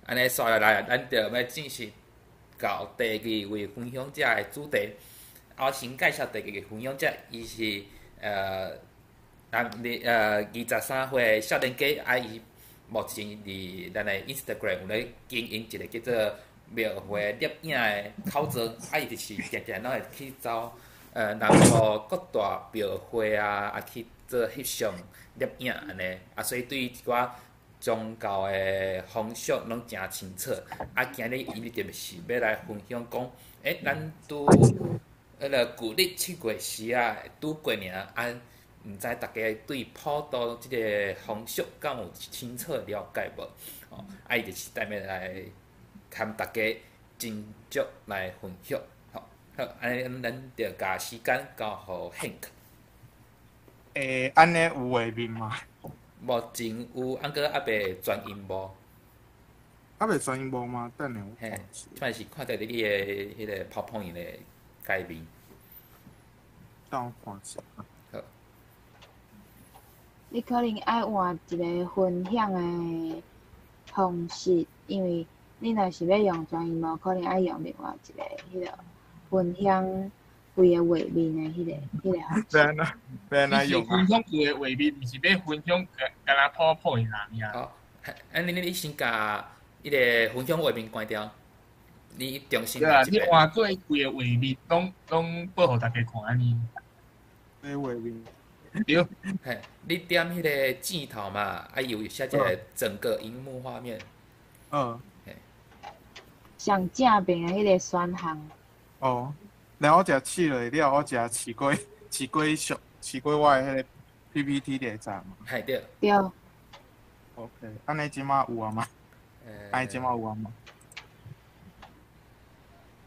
安尼刷下来，咱就要正式到第二位分享者的主题。我先介绍第二个分享者，伊是23岁少年家，伊目前伫咱的 Instagram 有咧经营一个叫做庙会摄影的口罩，伊就是定定拢会去走南部各大庙会去做翕相摄影安尼，所以对一寡宗教的风俗拢诚清楚。今日伊特别是要来分享讲，咱拄旧历7月时拄过尔毋知大家对普渡即个风俗敢有清楚了解无？伊就是踮咧来含大家真足来分享。好，安尼咱就甲时间交互 Hank。安尼有画面吗？目前有，还袂全音无？袂全音无吗？等下我看嘿，一下。算是看到你的迄个 PowerPoint 的界面。等我看一下。好，你可能爱换一个分享的方式，因为你若是要用全音幕，可能爱用另外一个迄个分享规个画面的迄个方式。要安怎用啊？分享规个画面，毋是要分享干那PowerPoint啦，好，你先甲迄个分享画面关掉，你重新对啊，你换做规个画面，拢报互大家看安尼。画面。对，嘿，你点迄个箭头嘛，有写一个整个荧幕画面。上正面的迄个选项。然后我食试落了，我食试过我的迄个 PPT 第一站嘛。系对。对。OK， 安尼即马有啊嘛？安尼即马有啊嘛？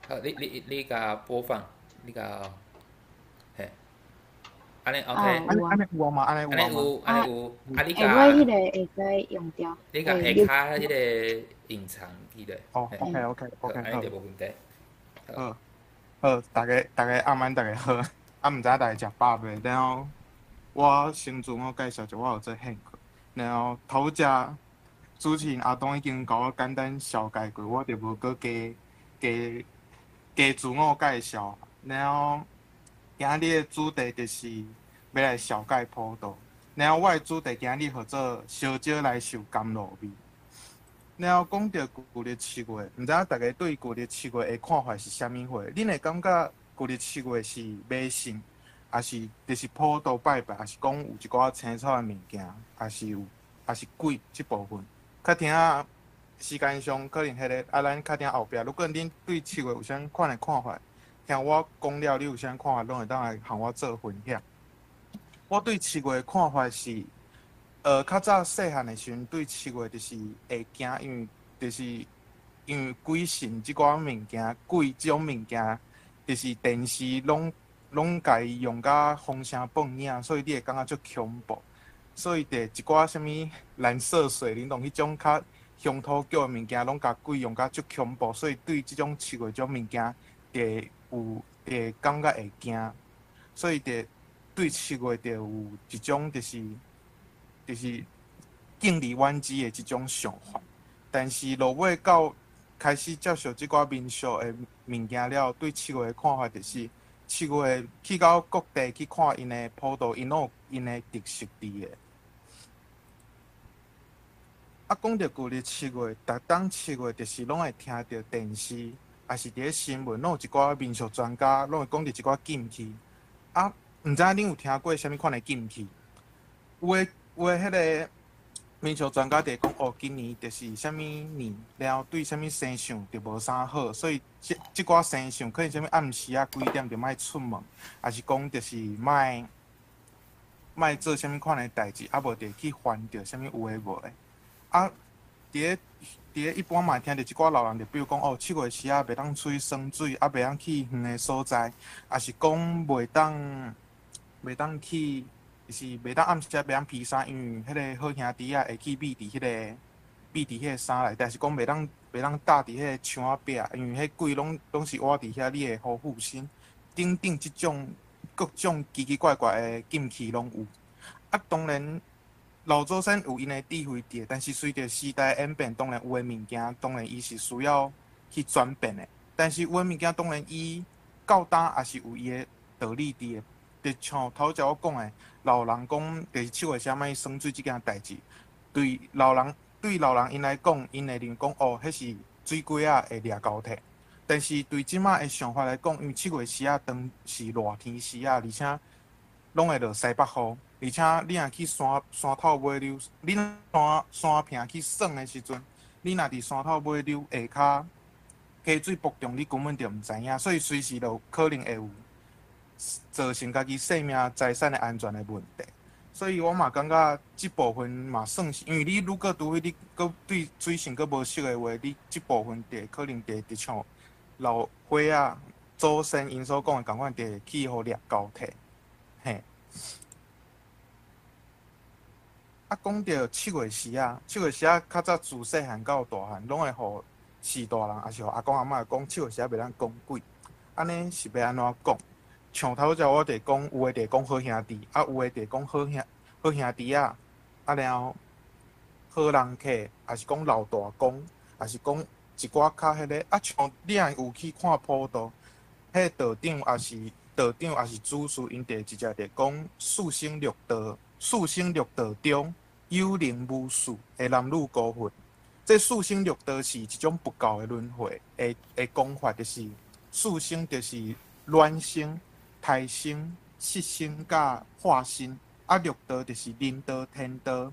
好，你甲播放，你甲嘿，安尼 OK。安尼有啊嘛？安尼有。你甲。我迄个会使用掉。你甲下骹迄个隐藏起来。OK，安尼就无问题。好，大家暗晚大家好，毋知大家食饱未？然后我先自我介绍一下，我有做 Hank， 然后头只主持人阿东已经甲我简单小解过，我就无搁加自我介绍。然后今日的主题就是要来小解普渡，然后我的主题今日叫做烧酒来受甘露味。然后讲到旧历7月，毋知影大家对旧历7月的看法是啥物货？恁会感觉旧历7月是迷信，还是就是普渡拜拜，还是讲有一寡青草的物件，还是鬼即部分？较听时间上可能迄个咱较听后壁。如果恁对7月有啥款的看法，听我讲了，你有啥看法，拢会当来和我做分享。我对7月的看法是。较早细汉的时阵，对7月就是会惊，因为鬼神即寡物件，鬼即种物件，就是电视拢家己用甲风声放影，所以你会感觉足恐怖。所以一寡啥物蓝色水灵珑迄种较乡土剧的物件，拢甲鬼用甲足恐怖，所以对即种7月种物件，会感觉会惊。所以对7月就有一种就是敬而远之的即种想法，但是落尾到开始接受即寡民俗的物件了，对7月的看法就是7月去到各地去看因的普渡，因拢有因的特色伫的。讲到旧历7月，逐当7月就是拢会听到电视，还是伫咧新闻，拢有一寡民俗专家拢会讲到一寡禁忌。毋知影恁有听过啥物款的禁忌？有诶，迄个民俗专家就讲，今年就是啥物年，然后对啥物生肖就无啥好，所以即寡生肖可能啥物暗时几点就莫出门，还是讲就是莫做啥物款的代志，无就去烦着啥物有诶无诶。伫咧一般嘛听着一寡老人就比如讲7月时袂当出去耍水，袂当去远诶所在，还是讲袂当去。就是袂当暗时袂当披衫，因为迄个好兄弟会去秘伫迄个衫内，但是讲袂当搭伫迄个墙仔壁，因为迄鬼拢是活伫遐，你会好护身。等即种各种奇奇怪怪的禁忌拢有。当然老祖先有因的智慧伫，但是随着时代演变，当然有诶物件，当然伊是需要去转变的。但是有诶物件，当然伊到当也是有伊诶道理伫的。就像头前我讲诶，老人讲，就是七月啥物耍水即件代志，对老人因来讲，因会认为讲哦，迄是水鬼仔会掠交替。但是对即马诶想法来讲，因为七月时啊，当是热天时啊，而且拢会落西北风，而且你若去山头尾溜，你山坪去耍的时阵，你若伫山头尾溜下骹溪水波动，你根本就毋知影，所以随时就可能会有造成家己生命财产的安全的问题。所以我嘛感觉即部分嘛算是，因为你如果除非你搁对水性搁无熟的话，你即部分可能就像老伙仔祖先因所讲的共款，会去互掠交替。嘿，啊，讲到七月时啊，较早自细汉到大汉，拢会互士大人，也是互阿公阿嬷讲七月时袂当讲鬼。安尼是要安怎讲？像头前我伫讲，有诶伫讲好兄弟，啊有诶伫讲好兄弟啊，啊然后好人客，也是讲老大公，也是讲一寡较迄个啊，像你若有去看普渡，迄道长也是主事，因直接讲四星六道中有灵无数的男女孤魂。这四星六道是一种不教的轮回的讲法，就是四星就是卵星、胎星、湿星甲化星，啊六道就是人道、天道、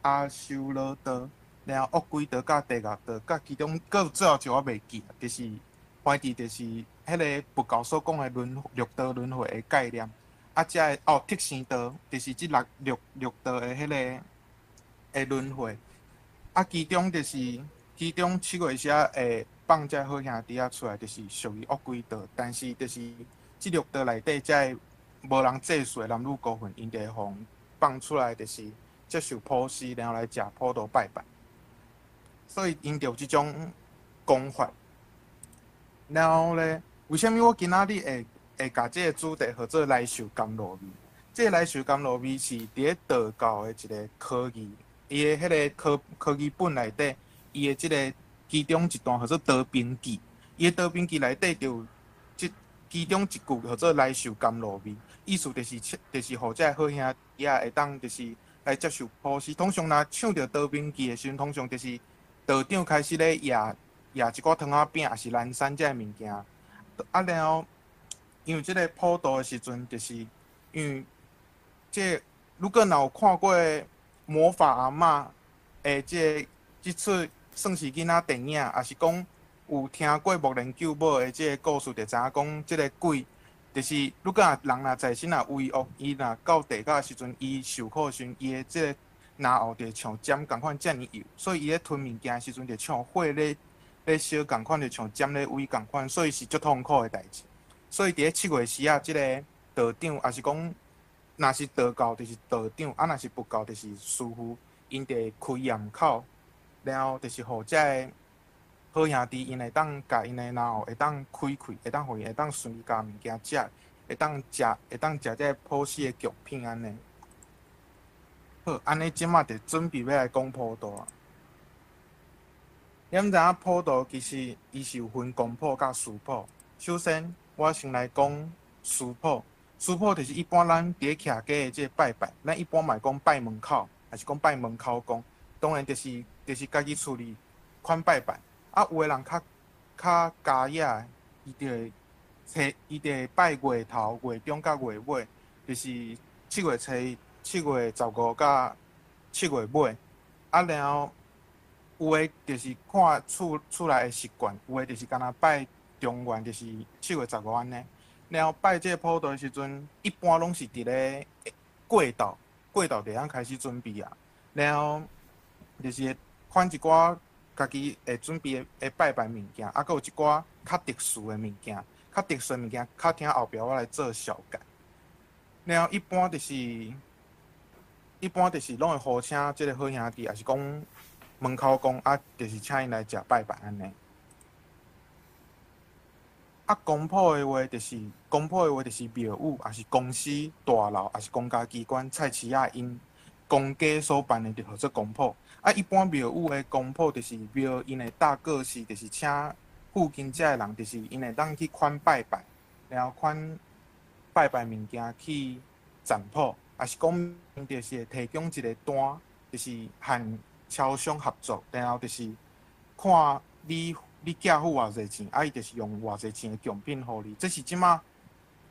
阿修罗道，然后恶鬼道甲地狱道，甲其中有最后一个我袂记，就是反正就是迄个佛教所讲的六道轮回的概念。啊，遮个特生道就是即六道的迄个的轮回。啊，其中七月时会放遮好兄弟出来，就是属于恶鬼道，但是就是即六道内底遮无人祭祀的男女孤魂，因就会互放出来，就是接受普施，然后来食普渡拜拜。所以因就有即种讲法。然后咧，为虾米我今仔日会甲即个主题叫做来受甘露味？即个来受甘露味是伫咧道教的一个科技，伊的迄个科技本内底，伊的即个其中一段叫做道兵记，伊的道兵记内底就有其中一句叫做来受甘露味，意思就是互这好兄弟会当就是来接受普施。通常若唱着道兵记的时阵，通常就是道长开始咧压一寡汤仔饼，也是南山这物件。啊，然后因为即个普渡的时阵，就是因为如果若有看过魔法阿嬷的即出算是囡仔电影，也是讲有听过木莲救母的即个故事，就知影讲即个鬼，就是如果人在身为恶，伊若到地狱的时阵，伊受苦时，伊的即个牙后就像尖共款遮尔幼，所以伊咧吞物件的时阵，就像火咧烧共款，就像尖咧煨共款，所以是足痛苦的代志。所以伫咧七月时啊，即个道长也是讲，若是道教就是道长，啊若是佛教就是师傅，因就会开焰口，然后就是互遮个好兄弟，因会当甲因的脑会当开，会当互伊会当顺利甲物件食，会当食这个普施的供品安尼。好，安尼即马就准备要来讲普渡啊。你毋知影普渡其实伊是有分公普甲私普。首先，我先来讲私普。私普就是一般咱伫咧徛家的即个拜拜，咱一般嘛讲拜门口，还是讲拜门口公。当然就是家己厝里款拜拜。啊，有的人较家野的，伊就会拜月头、月中甲月尾，就是七月15甲7月尾。啊，然后有的就是看厝内的习惯，有的就是干那拜中元，就是7月15安尼。然后拜这个普渡的时阵，一般拢是伫咧过道地方开始准备啊。然后就是款一寡家己会准备的拜拜物件，啊，佮有一寡较特殊的物件，较听后壁我来做小解。然后一般就是拢会呼请即个好兄弟，也是讲门口公啊，就是请因来食拜拜安尼。啊，公仆的话就是庙宇，也是公司大楼，也是公家机关、菜市仔因公家所办的，就叫做公谱。啊，一般庙宇的公谱就是庙因的大个是，就是请附近遮的人，就是因会当去款拜拜，然后款拜拜物件去占卜，也是讲就是会提供一个单，就是和超商合作，然后就是看你寄付偌济钱，啊，伊就是用偌济钱的奖品互你。这是即马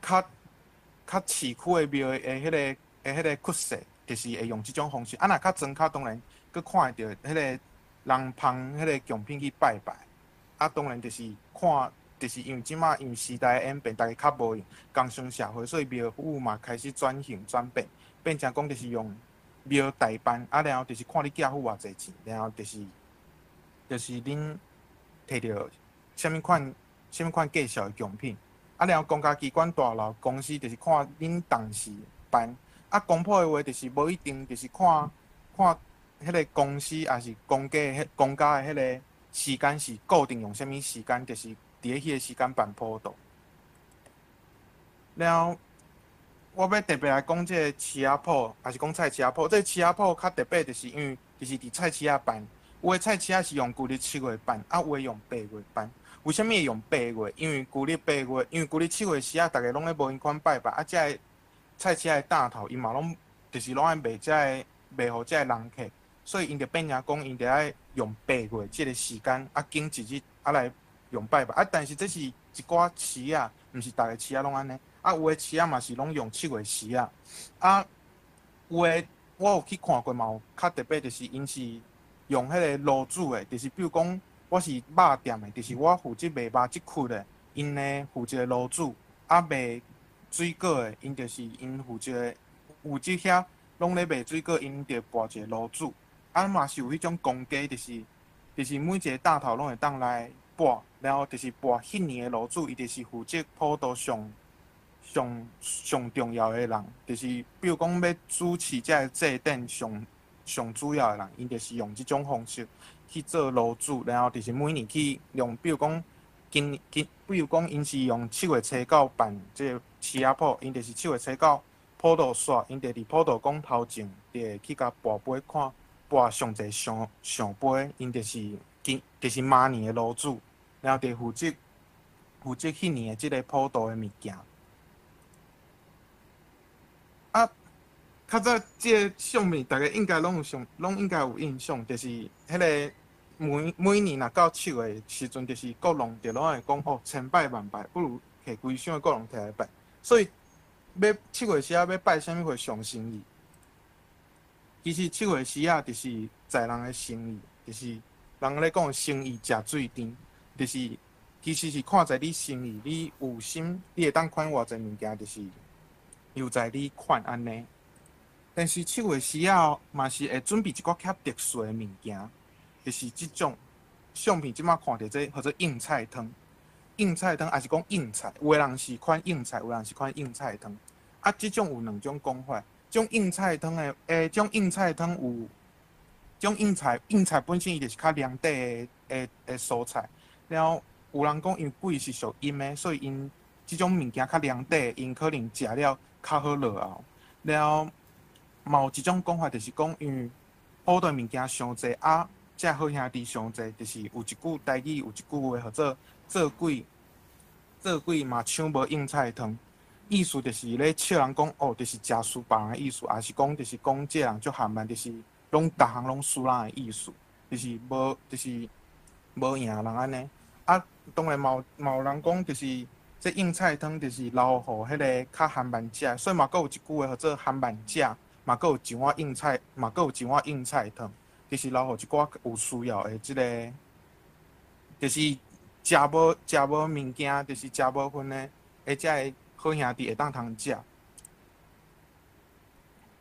较市区的庙的迄个趋势，就是会用即种方式。啊，若较庄较当然，佮看会到迄个人捧迄个奖品去拜拜。啊，当然就是看，就是因为即马因为时代的演变，大家较无用工商社会，所以庙宇嘛开始转型转变，变成讲就是用庙代办，啊，然后就是看你寄付偌济钱，然后就是恁摕到啥物款介绍的奖品。啊，然后公家机关大楼公司就是看恁当时办，啊，公谱的话就是无一定，就是看迄个公司也是公家的迄个时间是固定用啥物时间，就是伫咧迄个时间办普渡。然后我要特别来讲这个市仔铺，还是讲菜市仔铺。这个市仔铺较特别，就是因为就是伫菜市仔办，有的菜市仔是用旧历7月办，啊，有的用8月办。为什么会用8月？因为旧历7月时啊，大家拢咧无闲款拜拜，啊，遮个菜市仔的大头，因嘛拢就是拢爱卖互遮个人客，所以因就变成讲，因就爱用8月即个时间啊，经一日啊来用拜拜啊。但是这是一寡市仔，毋是逐个市仔拢安尼。啊，有的市仔嘛是拢用7月时啊。啊，有的我有去看过嘛，有较特别就是因是用迄个炉煮的，就是比如讲。我是肉店的，就是我负责卖肉即区的，因呢负责炉煮，啊卖水果的，因就是因负责遐拢咧卖水果，因就拨一个炉煮，啊嘛是有迄种公家，就是每一个大头拢会当来拨，然后就是拨迄年的炉煮，伊就是负责普渡上重要的人，就是比如讲要主持遮个祭典上主要的人，因就是用即种方式。去做炉煮，然后就是每年去用，比如讲比如讲因是用7月初9办这个市仔铺，因就是7月初9普渡煞，因就伫普渡讲头前，就会去甲跋杯看跋上济上杯，因就是明年的炉煮，然后就负责迄年的即个普渡的物件。啊，较早即个相片，大家应该拢应该有印象，就是迄个。每年若到7月时阵，就是国龙就拢会讲哦，千拜万拜，不如摕规箱的国龙摕来拜。所以要7月时啊，要拜啥物会上生意？其实7月时啊，就是在人的生意，就是人咧讲生意食水甜，就是其实是看在你生意，你有心，你会当款偌济物件，就是又在你款安尼。但是7月时啊，嘛是会准备一寡较特殊的物件。就是即种相片，即马看到这叫做硬菜汤，硬菜汤也是讲硬菜，有的人是款硬菜，有的人是款硬菜汤。啊，即种有两种讲法，种硬菜汤的，种硬菜汤有种硬菜本身伊就是较凉底的蔬菜，然后有人讲因为贵是属阴的，所以因即种物件较凉底，因可能食了较好落后。然后嘛有一种讲法，就是讲因为好多物件伤济啊。遮好兄弟上济，就是有一句台语，有一句话叫做鬼嘛抢无硬菜汤，意思就是咧笑人讲哦，就是食输别人的意思，也是讲就是讲这人足含慢，就是拢逐项拢输人的意思，就是无赢人安尼。啊，当然嘛有人讲就是这硬菜汤就是留互迄个较含慢食，所以嘛，佫有一句话叫做含慢食，嘛佫有一碗硬菜汤。就是留互一寡有需要的即个，就是食无物件，就是食无份的，遮个好兄弟会当通食。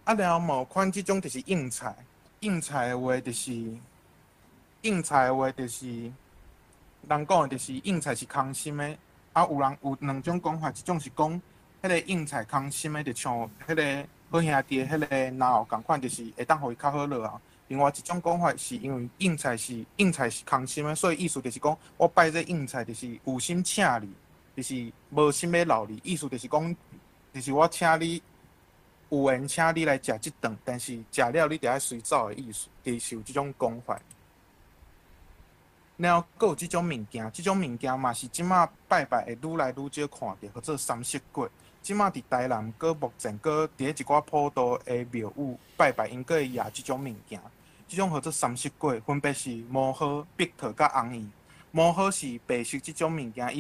啊，然后嘛有款即种就是硬菜的话就是人讲的就是硬菜是空心的，啊有两种讲法，一种是讲迄个硬菜空心的，就像迄个好兄弟的迄个脑共款，就是会当互伊较好落后。另外一种讲法是因为硬菜是空心的，所以意思就是讲，我拜这硬菜就是有心请你，就是无心要留你。意思就是讲，就是我请你有缘请你来食即顿，但是食了你就爱随走的意思，就是有即种讲法。然后，佫有即种物件，即种物件嘛是即马拜拜会愈来愈少看到，或者三色果。即马伫台南，佫目前佫伫一寡普渡的庙宇拜拜，因佫会野即种物件。即种或者三色果，分别是毛荷、碧桃甲红叶。毛荷是白色即种物件，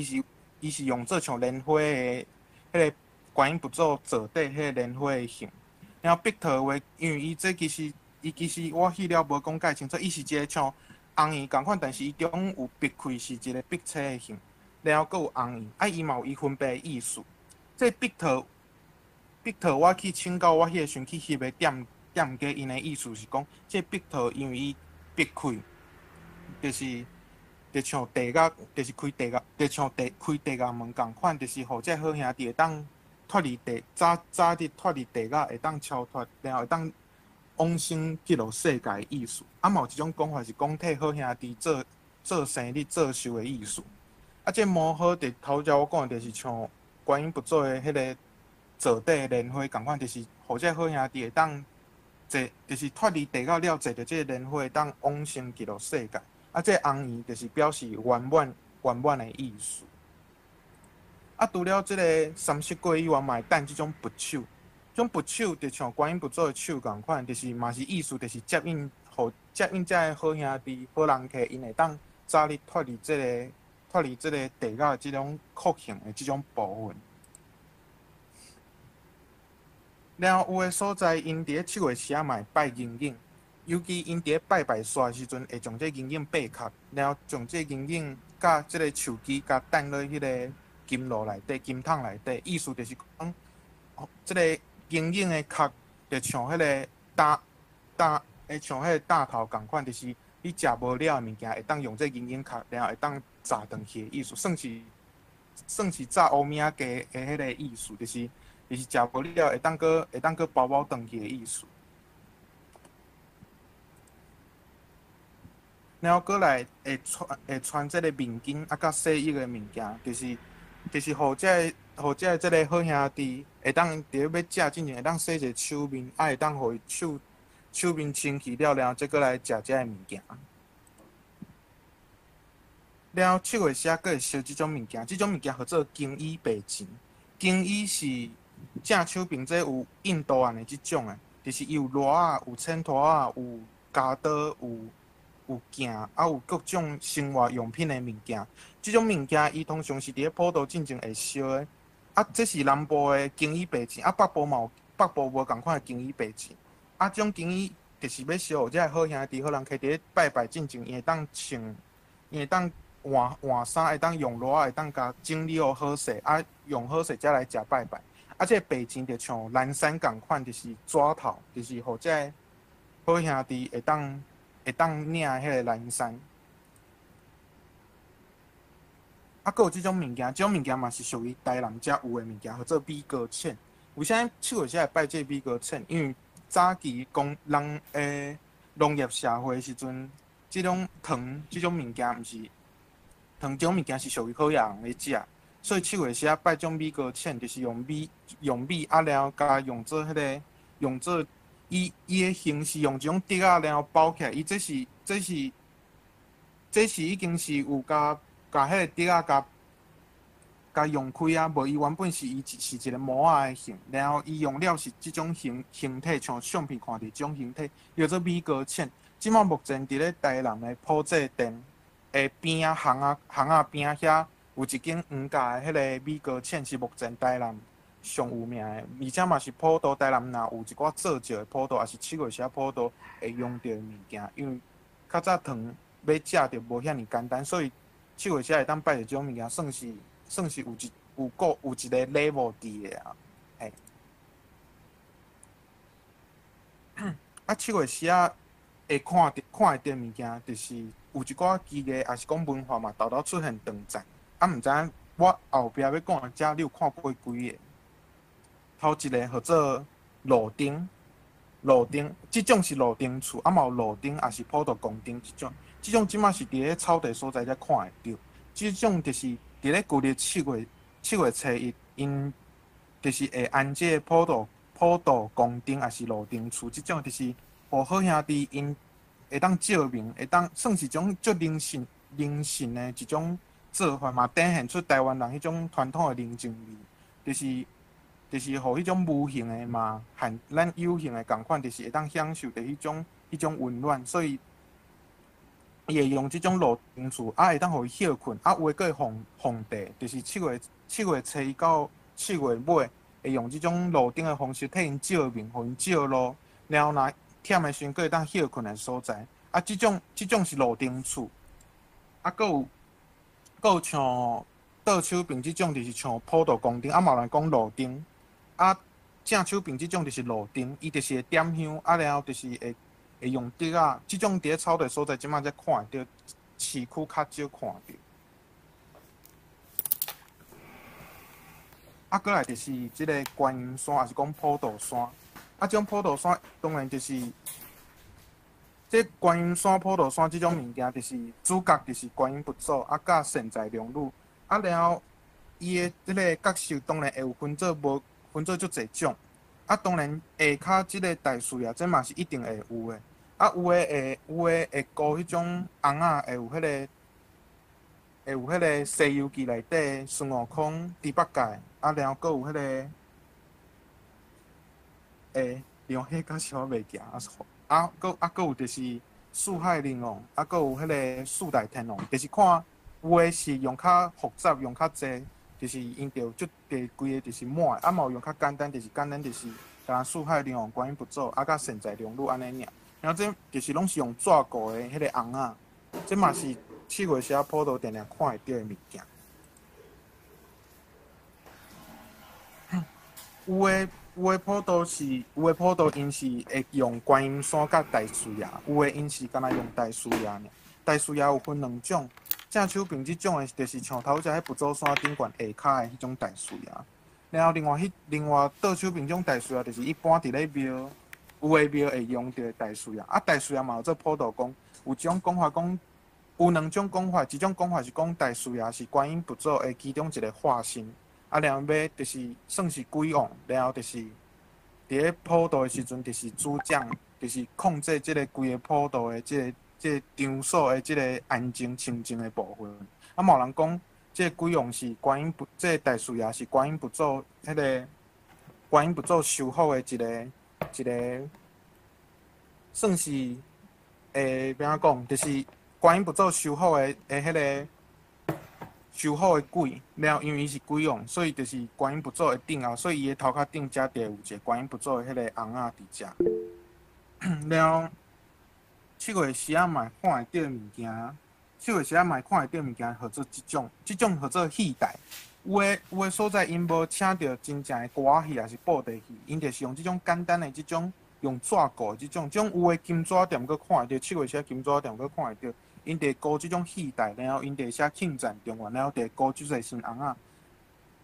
伊是用做像莲花的迄个观音佛祖坐底迄个莲花的形。然后碧桃话，因为伊其实我翕了无讲介清楚，伊是一个像红叶共款，但是伊中有闭开是一个碧车的形，然后佫有红叶，伊嘛有伊分别的意思。这碧桃我去请教我迄个先去翕的店家，因的意思是讲，这碧桃因为伊闭开，就像地甲，就是开地甲，就像开地甲门共款，就是互这好兄弟会当脱离地，早日脱离地甲，会当超脱，然后会当往生极乐世界的意思。嘛有一种讲法是讲替好兄弟做生日做寿的意思。这毛好伫头先我讲的，就是像观音佛祖的迄个坐底莲花共款，就是互这好兄弟会当坐，就是脱离地甲了，坐着这莲花会当往生极乐世界。这红叶就是表示圆满的意思。除了这个三色果以外，嘛会等这种佛手。这种佛手就像观音佛祖的手共款，就是嘛是意思，就是接引这好兄弟、好人客，因会当早日脱离这个地甲这种酷刑的这种部分。然后有的所在，因伫7月时嘛会拜银影。尤其因伫拜拜煞的时阵，会将这银影掰开，然后将这银影甲这个树枝甲放落迄个金炉内底、金桶内底，意思就是讲，这个银影的壳就像迄个像迄个大头共款，就是你食无了的物件，会当用这银影壳，然后会当炸断去的意思，算是炸乌米仔鸡的迄个意思，就是食无了会当个包断去的意思。然后过来会穿这个面巾甲洗衣的物件，就是互这个好兄弟会当伫要食之前会当洗者手面，会当互伊手面清气了，然后再过来食这个物件。然后7月时佫会烧即种物件，即种物件叫做金衣白钱。金衣是正手边这有印度案的即种的，就是有螺啊，有铅拖啊，有加刀，有镜，有各种生活用品的物件。即种物件，伊通常是伫普渡进前会烧的。这是南部的金衣白钱，北部无共款的金衣白钱。这种金衣就是要烧，这好兄弟、好人客伫拜拜进前，伊会当穿，伊会当换衫，会当用螺，会当甲整理好势，用好势才来食拜拜。这白钱就像蓝山共款，就是纸头，就是互这好兄弟会当领迄个蓝山。佫有即种物件，即种物件嘛是属于台南才有的物件，叫做米糕沁。为啥7月才会拜这米糕沁？因为早期农业社会时阵，即种糖即种物件毋是糖，即种物件是属于好野人咧食，所以7月时拜种米糕沁，就是用米然后加用做伊的形是用一种竹仔然后包起来，伊这是已经是有甲迄个竹仔甲用开啊，无伊原本是一个模仔的形，然后伊用了是即种形体，像相片看到即种形体，叫做米糕沁。即马目前伫咧台南的普济店的边仔巷仔边仔遐有一间黄家的迄个米糕沁，是目前台南上有名的，而且嘛是普渡台南若有一寡做少的普渡，也是7月时普渡会用到的物件。因为较早糖要食着无遐尼简单，所以7月时会当拜着即种物件，算是有一个 level 伫的啊。嘿，7月时会看会到物件，就是有一寡技艺，也是讲文化嘛，豆豆出现长赞。毋知影我后壁要讲的遮，你有看过几个？头一个叫做路灯，即种是路灯厝，嘛有路灯，也是普渡公灯即种。即种即马是伫咧草地所在才看会到。即种就是伫咧旧历7月初一，因就是会安这普普渡、公灯，还是路灯厝，即种就是互好兄弟因会当照明，会当算是种足灵性的一种做法嘛，展现出台湾人迄种传统的宁静味，就是互迄种无形的嘛，和咱有形的共款，就是会当享受着迄种温暖，所以伊会用即种路灯厝，会当互伊休困，有诶佫会放地，就是7月初一到7月尾，会用即种路灯的方式替因照明，互因照路，然后若忝诶时阵，佫会当休困诶所在。即种是路灯厝，佫有像倒手柄即种，就是像普渡公灯，嘛有人讲路灯，正手柄即种就是路灯，伊就是会点香，然后就是会用竹仔，即种伫咧草地所在，即摆才看得到，市区较少看到。过来就是即个观音山，也是讲普渡山。即种普渡山当然就是，即观音山、普渡山即种物件，就是主角就是观音佛祖，甲善财龙女，然后伊的即个角色当然会有分做足侪种。当然下骹即个大树啊，这嘛是一定会有的。有诶会顾迄种红仔，会有迄个《西游记》内底孙悟空、猪八戒，然后佫有迄个龙迄个是我袂记佫有就是四海玲珑，佫有迄个四大天王，就是看有诶是用较复杂，用较济，就是因着规个就是满，嘛有用较简单，就是甲四海玲珑、观音佛祖，甲善财龙女安尼尔。然后这就是拢是用纸糊的迄个红仔，这嘛是7月时普渡定定看会到的物件。有诶普渡因是会用观音山甲大树爷，有诶因是干那用大树爷尔。大树爷有分2种，正手柄即种诶，就是像头只迄佛祖山顶悬下骹诶迄种大树爷。然后另外倒手柄种大树爷，就是一般伫咧庙。有诶庙会用着大树爷，大树爷嘛有做普渡公。有一种讲法讲，有2种讲法，一种讲法是讲大树爷是观音佛祖诶其中一个化身，然后要就是算是鬼王，然后就是伫咧普渡诶时阵，就是主将，就是控制即个规个普渡诶即个场所诶即个安静清净诶部分。嘛有人讲，即个鬼王是观音佛，即个大树爷是观音佛祖迄个观音佛祖修好诶一个算是要怎讲，就是观音佛祖修好的迄个修好的鬼，然后因为伊是鬼王，所以就是观音佛祖的顶后，所以伊的头壳顶遮就有一个观音佛祖的迄个红仔伫遮。然后7月时嘛看会到物件，7月时嘛看会到物件，号做即种号做戏台。有诶所在，因无请到真正诶歌戏，还是布袋戏，因就是用即种简单诶即种用纸糊即种有诶金纸店佫看会到，7月时金纸店佫看会到，因伫雇即种戏台，然后因伫写庆赞中原，然后伫雇即个新红仔，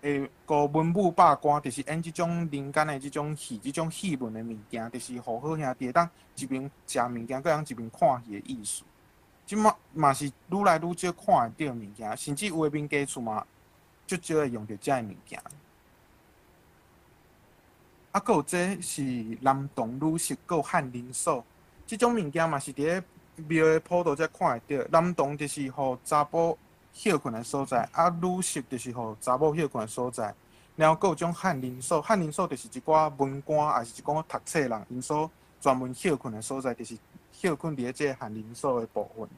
会雇文武百官，就是演即种人间诶即种戏文诶物件，就是互好兄弟当一边食物件，佫通一边看戏诶意思。即嘛是愈来愈少看会到物件，甚至有诶民家厝嘛。足少会用到遮个物件，佫有这是南洞女色，佫有翰林锁，即种物件嘛是伫咧庙诶普渡才看会到。南洞就是互查甫休困诶所在，女色就是互查某休困诶所在。然后佫有种翰林锁，翰林锁就是一寡文官，还是一寡读册人因所专门休困诶所在，就是休困伫咧即个翰林锁诶部分。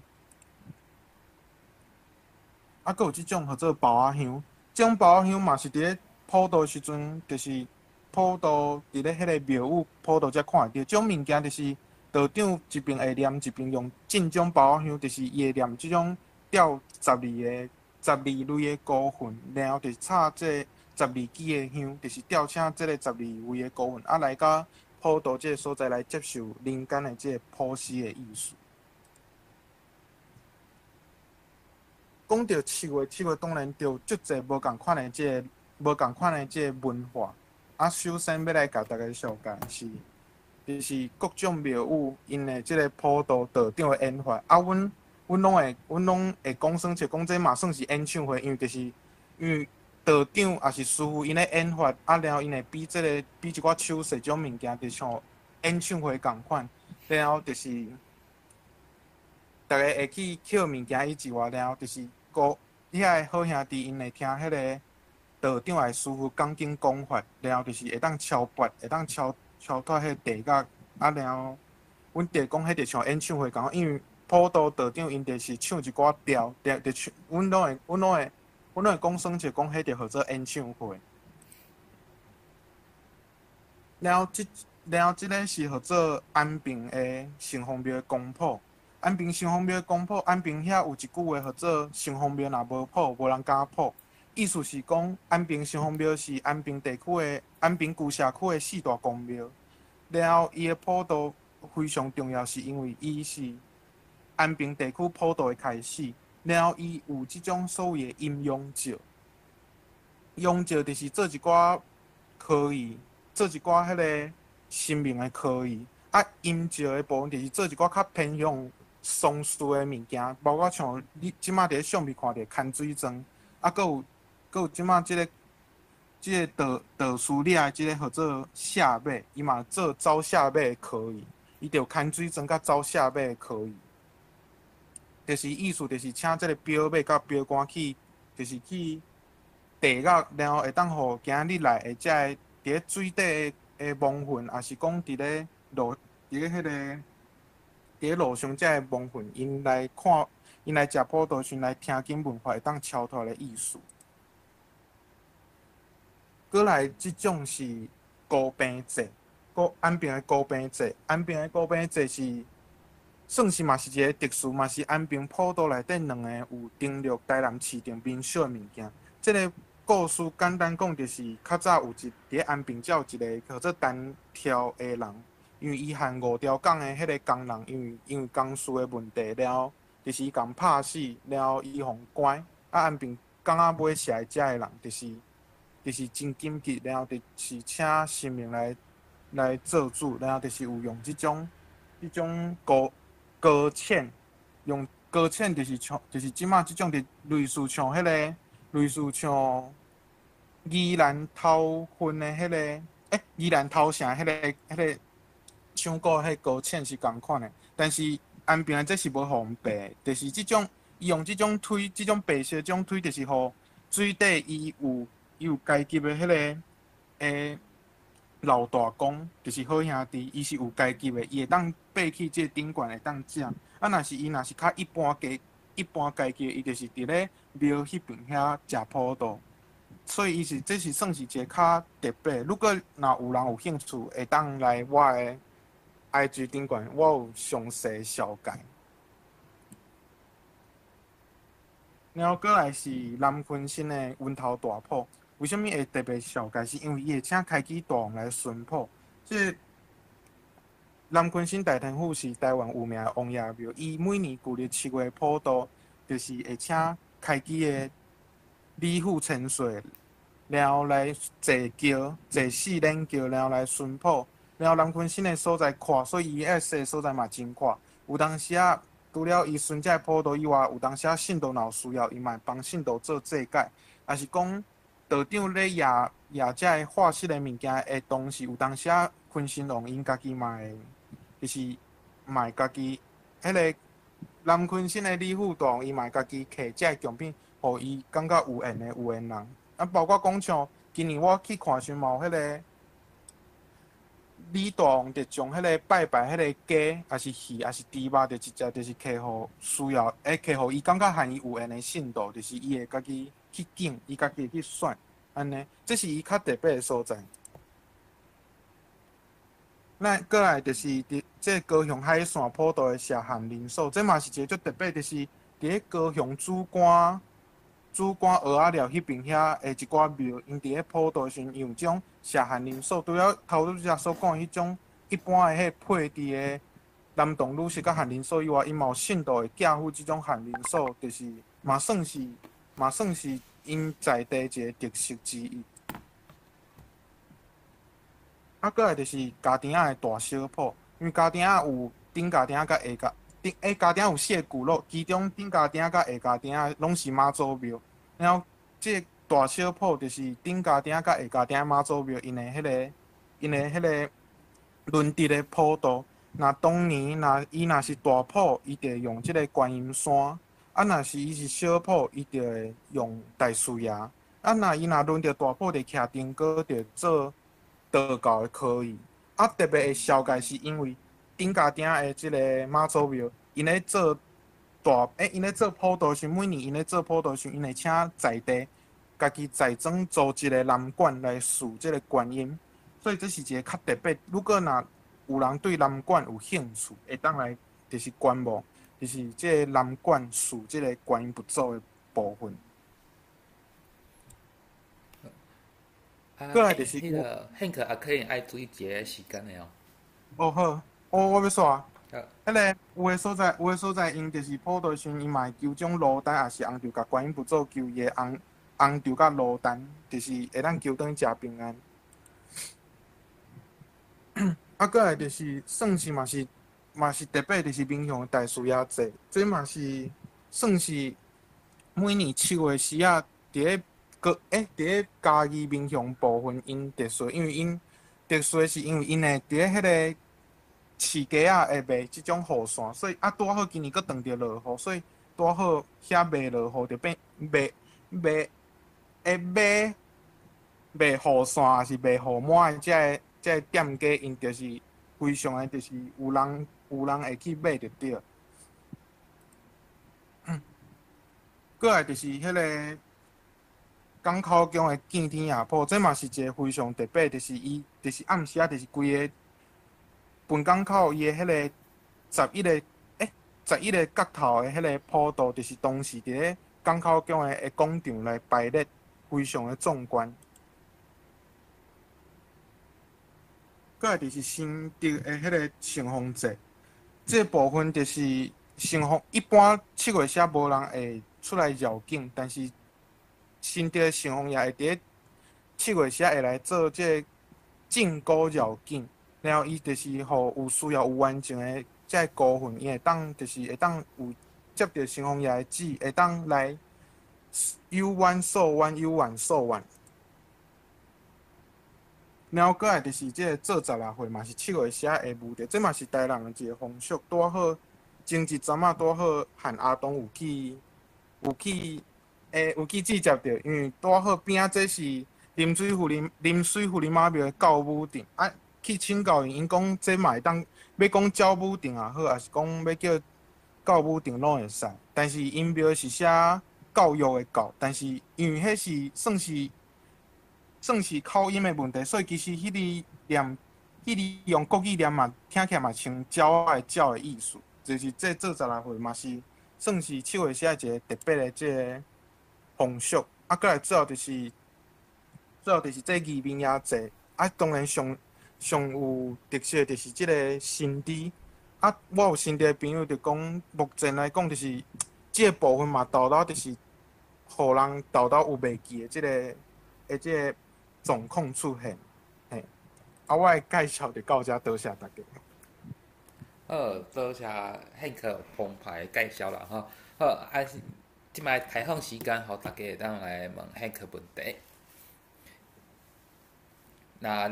佫有即种叫做包仔香。即种包仔香嘛是伫咧普渡时阵，就是普渡伫咧迄个庙宇普渡才看会到。即种物件就是道长一边会念，一边用正种包仔香，就是伊会念即种吊12类的孤魂，然后就是插即12支的香，就是吊请即个12位的孤魂，来到普渡即个所在来接受人间的即个普施的意思。讲到7月当然就足侪无共款的即个文化。首先要来甲大家绍介是，就是各种庙宇因的即个普渡道场的演法。阮拢会讲算者讲这嘛算是演唱会，因为道长也是师傅因咧演法，然后因会比一寡手势种物件，就像演唱会共款。然后就是大家会去捡物件以之外，然后就是遐好兄弟因会听迄个道长的师傅讲经讲法，然后就是会当敲钵，会当敲脱迄地角，然后阮弟讲迄就像演唱会共款，因为普渡道长因就是唱一寡调，就唱，阮拢会讲算者讲迄就号做演唱会。然后即个是号做安平的城隍庙的公谱。安平城隍庙的公谱，安平遐有一句话号做城隍庙若无谱，无人敢谱。意思是讲，安平城隍庙是安平地区的安平旧社区的四大公庙。然后伊的普渡非常重要，是因为伊是安平地区普渡的开始。然后伊有即种所谓的阴阳照，阳照就是做一寡科仪，做一寡迄个神明的科仪。阴照的部分就是做一寡较偏向丧事的物件，包括像你即马伫咧相片看到牵水庄，佫有即马即个道士掠即个号做下马，伊嘛做走下马的科仪，伊着牵水庄甲走下马的科仪。就是意思就是请即个表马甲表官去，就是去地角，然后会当互今日来的遮个伫咧水底的亡魂，也是讲伫咧路，伫咧迄个伫咧路上遮个亡魂，因来看，因来食普渡时来听经文法，会当超脱的意思。过来，即种是孤病节，安平的孤病节，安平的孤病节是。算是嘛是一个特殊，嘛是安平普渡内底两个有登陆台南市场民宿的物件。这个故事简单讲，就是较早有伫咧安平有一个叫做单挑的人，因为伊和五条港的迄个工人，因为工事的问题，然后就是伊共拍死，然后伊互关。安平港仔尾社的遮的人，就是真紧急，然后就是请神明来做主，然后就是有用即种搁浅，用搁浅就是即马即种的类似像迄个，类似像宜兰头份的迄个，宜兰头城迄个唱歌迄搁浅是共款的，但是安平的这是无互白，就是即种伊用即种推，即种白色种推，就是互水底伊有家己的迄个老大公就是好兄弟，伊是有家己的，伊会当爬去即个顶悬会当食。若是伊较一般家己，伊就是伫咧庙迄边遐食普渡。所以这是算是一个较特别。如果若有人有兴趣，会当来我的 IG 顶悬，我有详细小解。然后过来是南昆新的温头大埔。为什么会特别小解？是因为伊会请开基大王来巡捕。即南昆新大天府是台湾有名的王爷庙，伊每年旧历7月普渡，就是会请开基的李府千岁，然后来坐轿、坐四轮轿，然后来巡捕。然后南昆新的所在宽，所以伊爱说的所在嘛真宽。有当时除了伊巡这普渡以外，有当时信徒若有需要，伊嘛会帮信徒做祭改，也是讲。道长咧夜遮个化石的物件的同时，有当时昆新王因家己嘛会，就是嘛会家己迄个南昆新的李府大王，伊嘛会家己摕遮个奖品，互伊感觉有缘的有缘人。包括讲像今年我去看时嘛有迄个李大王，就将迄个拜拜迄个鸡，还是鱼，还是猪肉，就直接就是摕互需要，摕互伊感觉和伊有缘的信徒，就是伊会家己。去拣，伊家己去选，安尼，这是伊较特别的所在。咱过来就是伫这高雄海线普渡的社汉人数，这嘛是一个足特别，就是伫咧高雄主管蚵仔寮迄边遐的一寡庙，因伫咧普渡时用这种社汉人数，除了头拄则所讲迄种一般的迄配置的男童女士甲汉人数以外，因嘛有信徒的寄付即种汉人数，就是嘛算是因在地一个特色之一。过来就是家庭仔的大小铺，因为家庭仔有顶家庭仔甲下家庭有4个聚落，其中顶家庭甲下家庭仔拢是妈祖庙。然后这大小埔就是顶家顶甲下家顶妈祖庙，因的迄个轮值的坡度。那当年伊若是大埔，伊就会用即个观音山；啊，若是伊是小埔，伊就会用大树崖。啊，伊若轮着大埔，就徛丁哥，就做道教的可以。啊，特别会烧界是因为顶家顶的即个妈祖庙，因咧做因咧做普渡时，每年因咧做普渡时，因会请在地家己在庄租一个南馆来祀即个观音，所以这是一个较特别。如果有人对南馆有兴趣，会当来就是观摩，就是即个南馆祀即个观音佛祖的部分。过来就是迄个汉克可能爱注意一个时间的哦。哦好，我要说啊，迄个有诶所在，因就是普渡时，因嘛会求种罗丹，也是红豆甲观音佛祖求伊诶红豆甲罗丹，就是会当求转去食平安。啊，过来就是算是嘛是特别，就是民雄大树也节，这嘛是算是每年7月时啊，伫咧嘉义民雄部分因特殊，因为因特殊是因为因会伫咧迄个市街啊会卖即种雨伞，所以啊拄好今年佫撞着落雨，所以拄好遐卖落雨就变卖雨伞，还是卖雨伞的这个店家，因就是非常的，就是有人会去买就对。过来就是迄个港口宫的见天夜铺，这嘛是一个非常特别，就是伊就是暗时啊，就是规个本港口伊的迄个11个角头的迄个坡度，就是当时伫咧港口宫的广场来排列，非常的壮观。过来就是新竹的迄个乘风节，这部分就是乘风，一般7月时无人会出来绕境，但是新竹的乘风也会伫咧7月时会来做这禁歌绕境，然后伊就是互有需要有完整的这股份，伊会当有接到乘风夜的旨，会当来游玩受玩，游玩受玩。然后过来就是即个做十六岁嘛，是7月时下舞的，这嘛是台人的一个风俗。拄好前一阵仔拄好和阿东有去接接着，因为拄好边仔这是林水富林妈庙的教舞场，啊去请教因讲这嘛会当要讲教舞场也好，还是讲要叫教舞场拢会使，但是因庙是写教育的教，但是因为迄是算是口音的问题，所以其实迄字用国语念嘛，听起来嘛像鸟仔的鸟的意思，就是这做16岁嘛是算是7月时一个特别的这个风俗。啊，过来最后就是这移民也节，啊，当然上有特色就是这个新地。啊，我有新地的朋友就讲，目前来讲就是这个部分嘛，豆豆就是互人豆豆有袂记的这个状况出现，嘿，啊，我的介绍就到这，多谢大家。多谢汉克澎湃介绍啦吼。好，啊，即摆开放时间，互大家会当来问汉克问题。那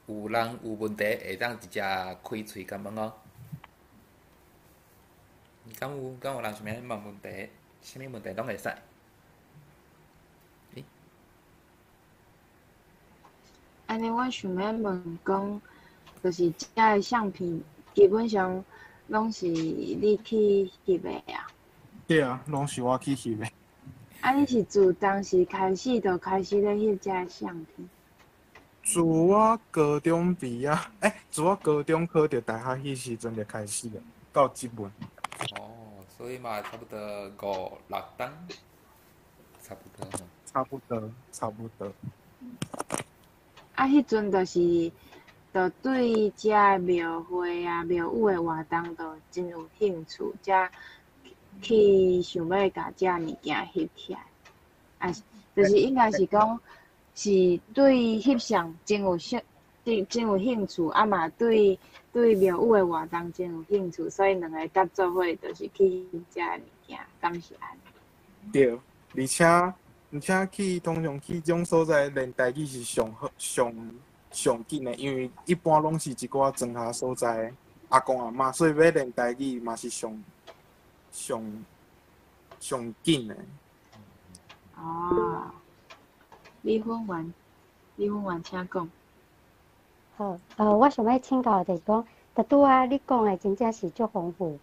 有人有问题，会当直接开喙甲问哦。敢有人想要问问题？啥物问题拢会使。安尼，我想要问讲，就是遮个相片，基本上拢是你去翕的啊？对啊，拢是我去翕的。啊，你是自当时开始就开始咧翕遮个相片？自我高中毕业，自我高中考到大学迄时阵就开始了，到即本。所以嘛，差不多5、6档，差不多。差不多。啊，迄阵就是对遮个庙会啊、庙宇的活动都真有兴趣，才去想要甲遮物件翕起来。啊，就是应该是讲是对翕相真有兴趣，啊嘛对庙宇的活动真有兴趣，所以两个搭做伙，就是去翕遮个物件，敢是安尼？对，而且而且通常去这种所在练台语是上紧的，因为一般拢是一寡庄下所在阿公阿嬷，所以要练台语嘛是上紧的。哦，离婚完，请讲。好，我想要请教就是讲，拄啊，你讲的真正是足丰富。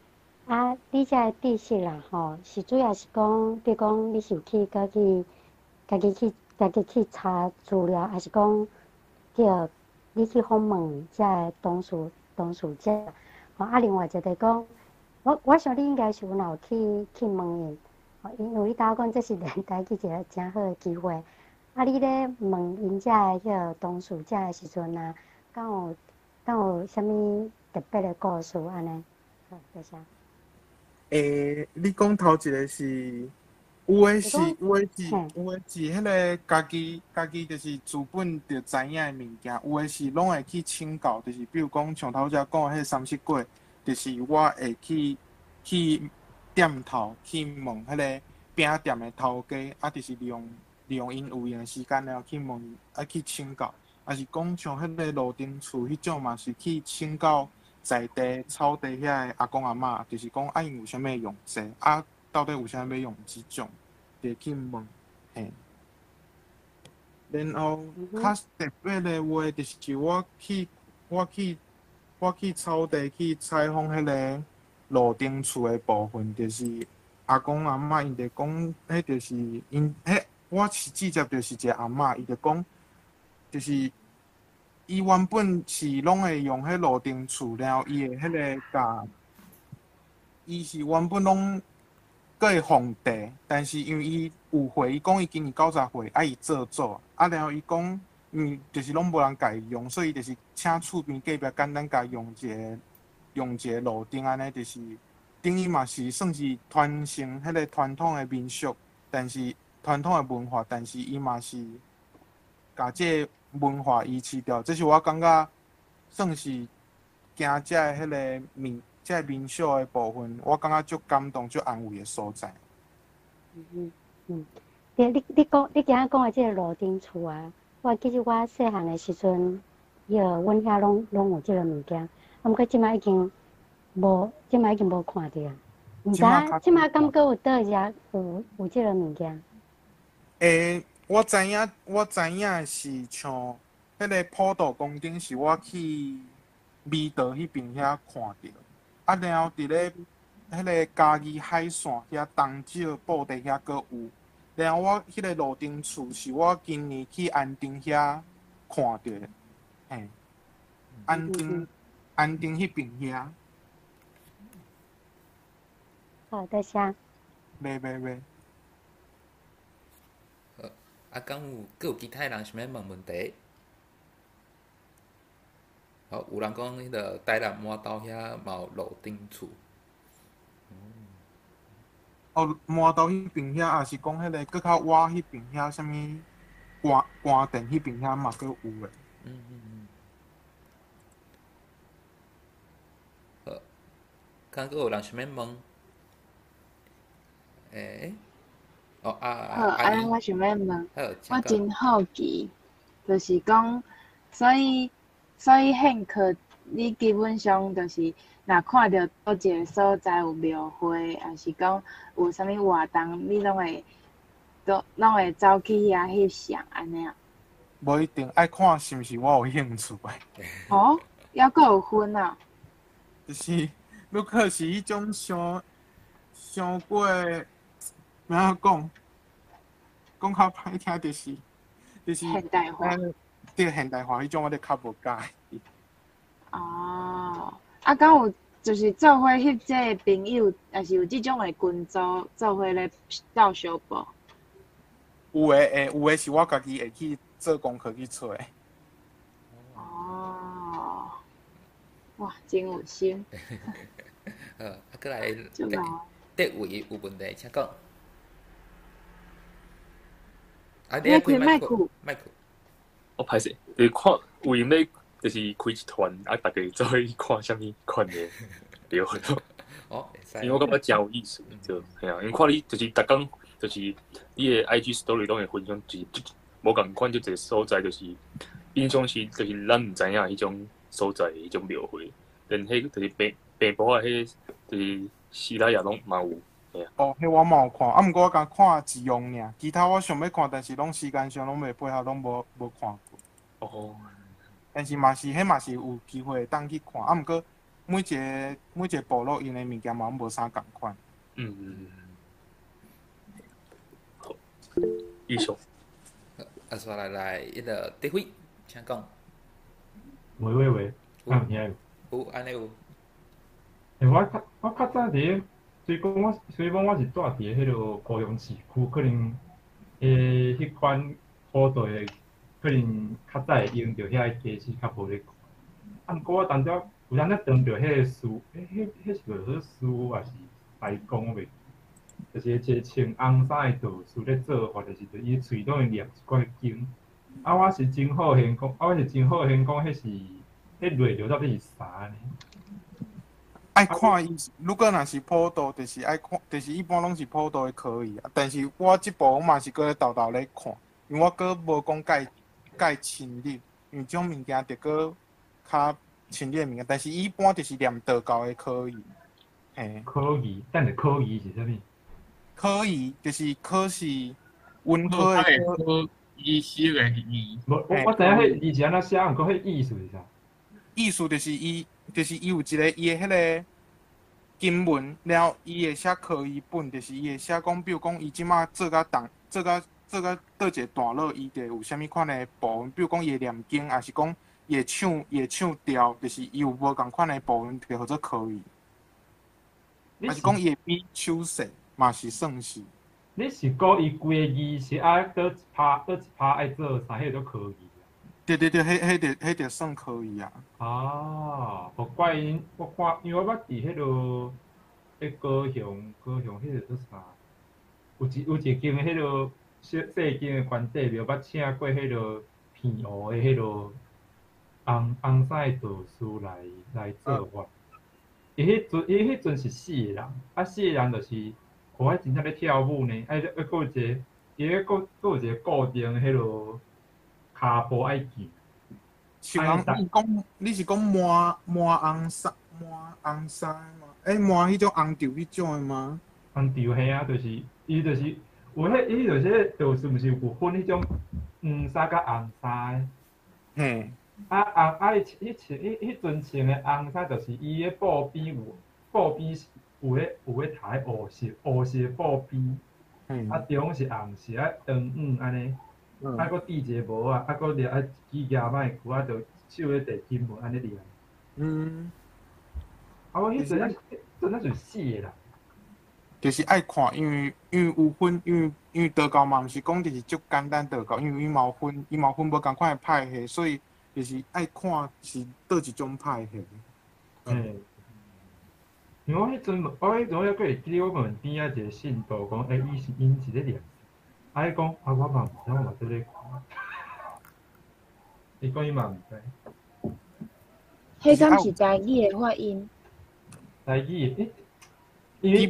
啊，你遮知识啦，吼，是主要是讲，比如讲你是有去家己去查资料，还是讲叫你去访问遮个董事长？吼，啊，另外一个讲，我想你应该是有去问因，吼，因为你甲我讲这是练台语一个真好的机会。啊，你咧问因遮个迄个董事长的时阵啊，敢有啥物特别的故事安尼？好，多谢。你讲头一个是，有诶是迄个家己就是资本就知影诶物件，有诶是拢会去请教，就是比如讲像头则讲诶迄30过，就是我会去店头去问迄个饼店诶头家，啊，就是利用因有闲诶时间了去问，啊去请教，啊是讲像迄个路灯厝迄种嘛是去请教。在地草地遐个阿公阿嬷，就是讲啊，因有啥物用这，啊，到底有啥物用即种，就去问，嘿。然后较特别的话，就是我去草地去采访迄个路灯厝的部分，就是阿公阿嬷因就讲，迄就是因我是直接就是一个阿嬷，伊就讲，就是。伊原本是拢会用迄路灯厝，然后伊的迄个甲，伊是原本拢搁会放地，但是因为伊有岁，伊讲伊今年90岁，啊伊做啊，然后伊讲，就是拢无人甲伊用，所以就是请厝边隔壁简单甲用一个路灯安尼，就是等于嘛是算是传承迄个传统的民俗，但是传统的文化，但是伊嘛是甲这个文化遗弃掉，这是我感觉算是行这迄个民俗的部分，我感觉足感动、足安慰的所在。你今仔讲的这个路灯厝啊，其实我细汉的时阵，阮遐拢有这个物件，毋过即摆已经无看到啊。毋知即摆敢搁有倒一下有这个物件？我知影是像迄个普渡公顶，是我去味道迄边遐看到，啊，然后伫咧迄个嘉义海线遐东石布地遐阁有，然后我迄个路灯厝是我今年去安定遐看到的，嘿，安定迄边遐。好，多谢。袂。啊，敢有其他人想要问问题？好，有人讲迄个台南麻豆遐嘛有路灯厝。麻豆迄边遐，也是讲迄个搁较歪迄边遐，啥物官店迄边遐嘛，搁有诶。好，敢搁有人想要问？好，我想要问，我真好奇，就是讲，所以现课你基本上就是，若看到倒一个所在有庙会，还是讲有啥物活动，你拢会走去遐翕相安尼啊？无一定，爱看是毋是我有兴趣诶。哦，还阁有分啊？就是如果是迄种伤过。怎样讲较歹听，就是现代化。对现代化迄种，我就较无介意。哦，啊，敢有就是做伙翕这个朋友，也是有即种的群组做伙咧斗相报。有诶是我家己会去做功课去找诶。哦，哇，真有心。过来第位有问题，请讲。你开麦克。我歹势，就是看有因咧，就是开一团，啊，大家做伙看啥物款的聊咯。因为我感觉真有意思，就系啊，因为看你就是逐工就是你的 IG story 拢会分享，就是无共款，就一个所在，就是印象是就是咱毋知影迄种所在迄种庙会，连迄就是北部啊，迄就是西拉雅拢嘛有，嘿啊。哦，迄我嘛有看，啊，毋过我敢看一样尔，其他我想要看，但是拢时间上拢袂配合，拢无看过。哦，但是嘛是，迄嘛是有机会当去看，啊，毋过每一个部落因的物件嘛拢无啥共款。好，以上。啊，说来迄个地位，请讲。喂，敢有听有？有安尼有。我较早伫，虽讲我是住伫迄个高雄市区，可能迄款土地可能较早会用着遐个街市，较无咧看。啊，毋过我当初有当撞着迄个师，迄是叫做师还是白公我袂，就是一个穿红衫的道士咧做法，就是伊喙拢会念一寡经。啊，我是真好闲讲，迄是迄内容到底是啥呢？爱看伊，如果若是普渡，就是爱看，就是一般拢是普渡的可以啊。但是我即部我嘛是搁咧豆豆咧看，因为我搁无讲介深入，因为种物件得搁较深入的物件。但是一般就是念道教的可以，嘿。科仪，等下科仪是啥物？可以，就是可是温科的科，医师的医。无，我知影迄以前那写，毋过迄意思是啥？意思就是伊有一个伊的迄个经文，然后伊会写科仪本，就是伊会写讲，比如讲伊即马做到倒一个段落，伊就有啥物款的部分，比如讲伊会念经，还是讲伊会唱调，就是伊有无共款的部分，就叫做科仪。还是讲伊会比手势，嘛是算是。你是讲伊规个字是爱倒一拍爱做啥？迄个都可以。对，迄就算可以啊。啊，无怪因，我看，因为我捌伫迄落，高雄迄个做啥？有一间迄落细间的关帝庙，捌请过迄落片湖的迄落红衫道士来做法。伊迄阵是死个人，啊死个人就是，我真正咧跳舞呢，啊，佫有一个，伊佫有一个固定的迄落骹步爱记。像你是讲满红衫吗？满迄种红条迄种的吗？红条嘿啊，就是伊就是有伊就是道士，毋是有分迄种黄衫甲红衫的。嘿。迄阵穿的红衫，就是伊个布边有咧抬乌色布边，啊中是红色，啊黄安尼。啊，佫戴一个帽啊，啊，佫掠指甲摆裤啊，就手咧戴金文安尼掠。啊，我迄阵就是死个啦。就是爱看，因为有分，因为道教嘛，毋是讲就是足简单道教，因为伊嘛有分无共款的派系，所以就是爱看是倒一种派系。因为我迄阵还会记得我问边仔一个信徒讲，因是咧念。啊！伊讲啊，我嘛毋知，我嘛在咧看。伊讲伊嘛毋知。迄敢是台语的发音？台语基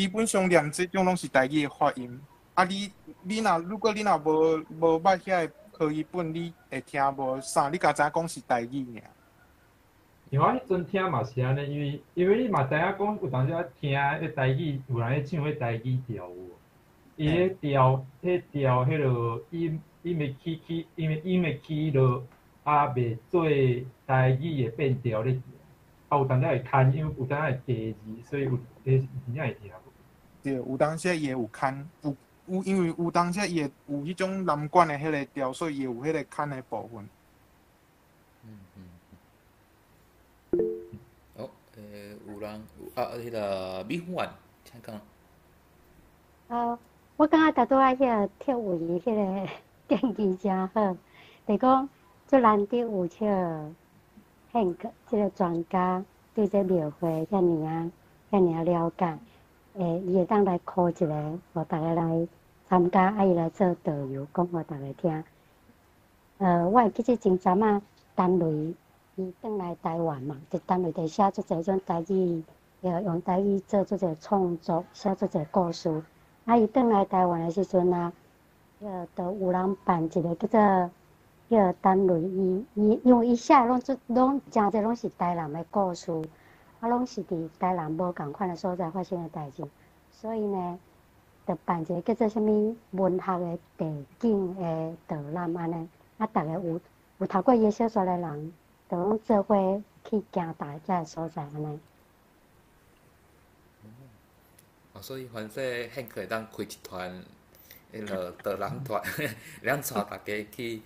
本上念这种拢是台语的发音。啊，如果你若无捌遐个科语本，你会听无啥？你甲知影讲是台语尔。因为我迄阵听嘛是安尼，因为你嘛知影讲有当时啊听迄台语，有人咧唱迄台语调有。伊迄调，迄落音袂起，因为音袂起落，啊袂做台语的变调咧。啊有当时会牵，因为有当时会加字，所以有真正会听。对，有当时伊会有牵，有因为有当时伊会有迄种南管的迄个调，所以伊有迄个牵的部分。哦，有人迄个美粉丸，请讲。我感觉大拄仔迄个跳舞迄个建议真好，就讲即难得有即个即个专家对这庙会遐尔了解，伊会当来考一个，互大家来参加，伊来做导游，讲互大家听。我会记得真早啊，陈雷伊转来台湾嘛，就陈雷就写出一种台语用台语做做者创作，写做者故事。啊，伊转来台湾的时阵啊，就有人办一个叫做陈瑞伊，因为伊写拢真侪拢是台南的故事，啊，拢是伫台南无共款的所在发生的代志，所以呢，就办一个叫做啥物文学的地景的导览安尼，啊，逐个有读过伊的小说的人，就拢做伙去行大遮所在安尼。所以反正很可以当开一团，迄个导览团，咱带大家去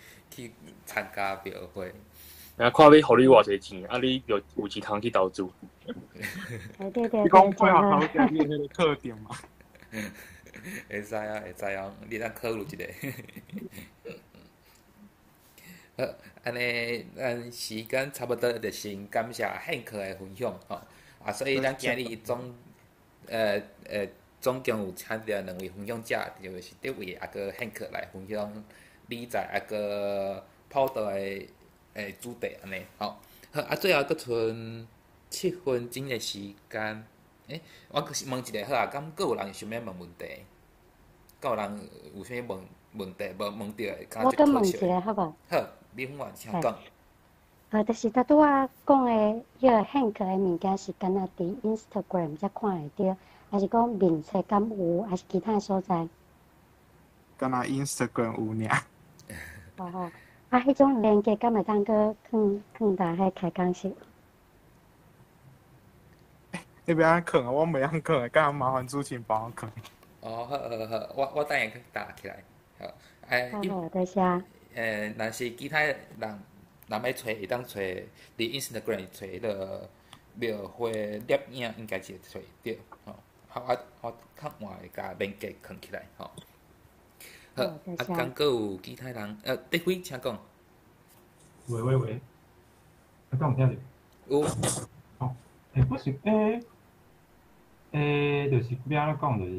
参加庙会。啊，看要互你偌济钱，啊，你就有一通去投资。对，你讲配合头家你迄个特点嘛？会使啊，会使啊，你当考虑一下。好，安尼咱时间差不多，就先感谢汉克的分享吼。啊，所以咱今日总共有请到两位分享者，就是这位啊个汉克来分享理财啊个跑道的主题安尼吼。好，啊，最后佫剩7分钟的时间。我佫是问一下好啊，敢佫有人想要问问题？佫有人有啥问题无问到的？我佫问一个好无？好，你问我请讲。就是拄拄仔讲的迄个Hank的物件是敢若伫 Instagram 才看会着，还是讲面册敢有，还是其他所在？敢若 Instagram 有尔。哦，啊，迄种连接敢会当佫放到迄开讲室？你要安放啊？我袂晓放的，敢麻烦主持人帮我放。哦，好，我等下去打起来。好，好，多谢。若是其他人要找，会当找伫 Instagram 找迄个庙会摄影，应该是会找着。吼，好，我较晚会甲连接放起来。吼，好，敢佫有其他人？德辉，请讲。喂，敢有听着？有。哦，我是就是要安怎讲，就是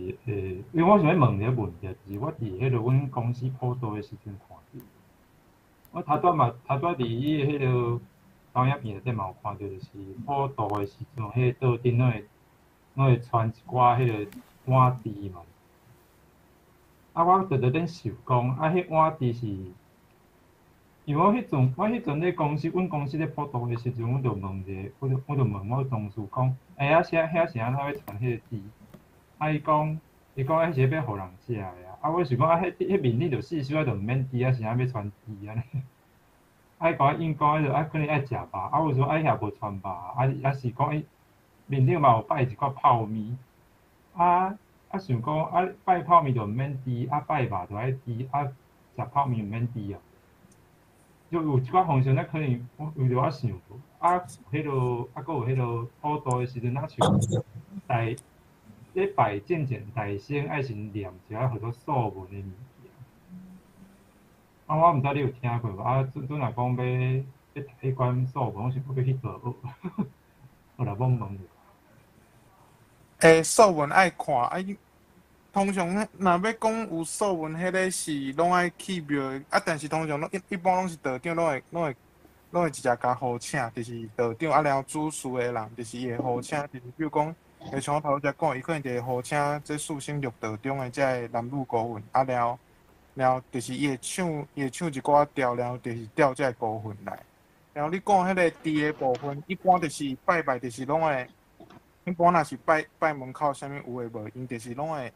因为我想要问一个问题，就是我伫迄个阮公司报道的时阵看到，我头拄伫伊迄个导演片内底嘛有看到，就是报道的时阵，迄个桌顶拢会传一寡迄个碗池嘛。啊，我就咧想讲，啊，迄碗池是，因为我迄阵咧公司，阮公司咧报道的时阵，我就问我同事讲，遐是安怎要传迄个池？啊，伊讲迄是要互人食的啊。啊，我想讲啊，迄面顶就四小就毋免池啊，是安要传池安尼？啊，伊甲我应讲迄个可能爱食肉，啊，我说遐无传肉，啊是讲伊面顶嘛有摆一块泡面，啊想讲摆泡面就毋免池，啊摆肉就爱池，啊食泡面毋免池啊。就有一寡方向，可能我为着我想过，佫有迄落普渡的时阵，像咧拜渐大仙，爱是念一下叫做素文的物件。我毋知你有听过无？阵若讲要读迄款素文，我想要去做学，后来问素文爱看，通常若要讲有素文，迄个是拢爱去庙啊，但是通常一般拢是道长拢会直接甲呼请，就是道长然后主事的人，就是伊会呼请，就是比如讲，像我头才讲，伊可能就会呼请这素性玉道中的这个男女高分，然后就是伊会唱一寡调，然后就是调这个高分来。然后你讲迄个地的部分，一般就是拜拜，就是拢会，一般若是拜门口啥物有诶无，因就是拢会。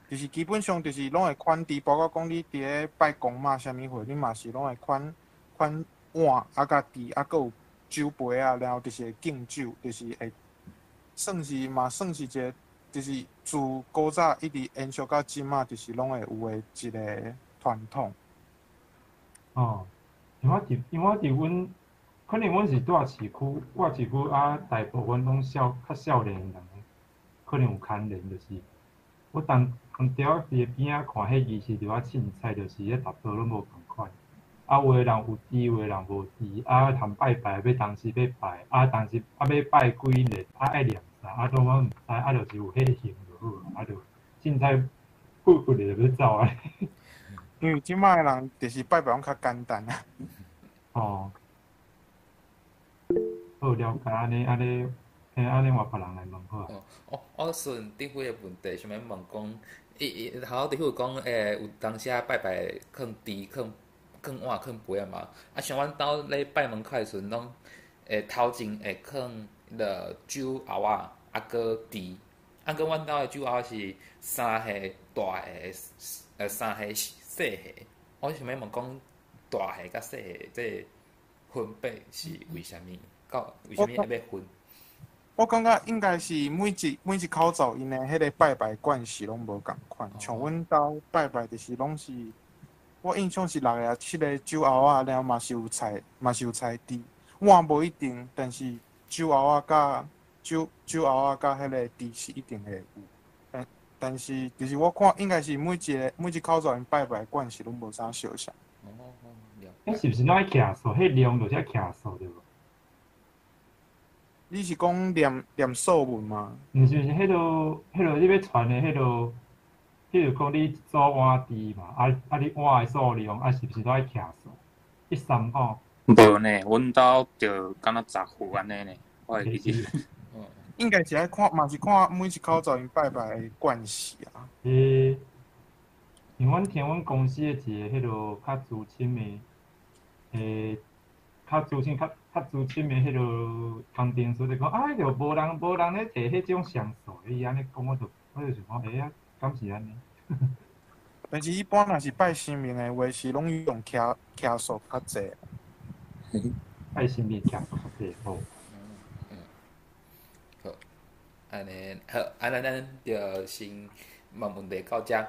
就是基本上就是拢会款地，包括讲你伫咧拜公妈啥物货，你嘛是拢会款碗啊、甲地啊，佫有酒杯啊，然后就是会敬酒，就是会算是一个，就是自古早一直延续到即仔，就是拢会有诶一个传统。哦，因为我伫阮，可能阮是住市区，大部分拢较少年人，可能有牵连就是。我当条伫边仔看迄仪式，就凊彩，就是迄逐道拢无共款。有诶人有猪，有诶人无猪。通拜拜，要当时要拜，当时要拜几日，爱念啥，都我毋知，就是有迄个行就好，就凊彩过日就要走啊。因为即摆诶人就是拜拜拢较简单啊。哦，好了解安尼，我别人来问好啊。我顺顶回个问题，想要问讲，头顶回讲，有当时拜拜囥猪、囥碗、囥杯啊嘛。啊，像阮兜咧拜门口诶时阵，拢头前会囥了酒后仔，啊搁猪。啊，搁阮兜诶酒后仔是三下大下，三下细下。我想要问讲，大下甲细下这分别是为虾米？为虾米会要分？我感觉应该是每一口罩因诶迄个拜拜惯势拢无共款，像阮兜拜拜就是拢是，我印象是6个7个酒后仔，然后嘛是有菜猪，碗无一定，但是酒后仔甲酒后仔甲迄个猪是一定会有。但是就是我看应该是每一口罩因拜拜惯势拢无啥相像。迄是毋是拢爱徛数？迄量就是爱徛数对无？你是讲念寿文吗？毋是迄落你要传的迄落，譬如讲你一组碗猪嘛，你碗的数量是毋是都爱徛数？13吼？无呢，阮兜就敢若10户安尼呢，我会记得。应该是爱看，嘛是看每一口罩因拜拜的惯势啊。因为阮听阮公司的一个迄落较资深的，较资深的迄落工程师就讲，啊，就无人咧摕迄种像素，伊安尼讲，我就想讲，啊，敢是安尼？但是一般若是拜神明的话，是拢用徛数较济。拜神明徛数较济，好。好，安尼好，咱就先问问题到遮。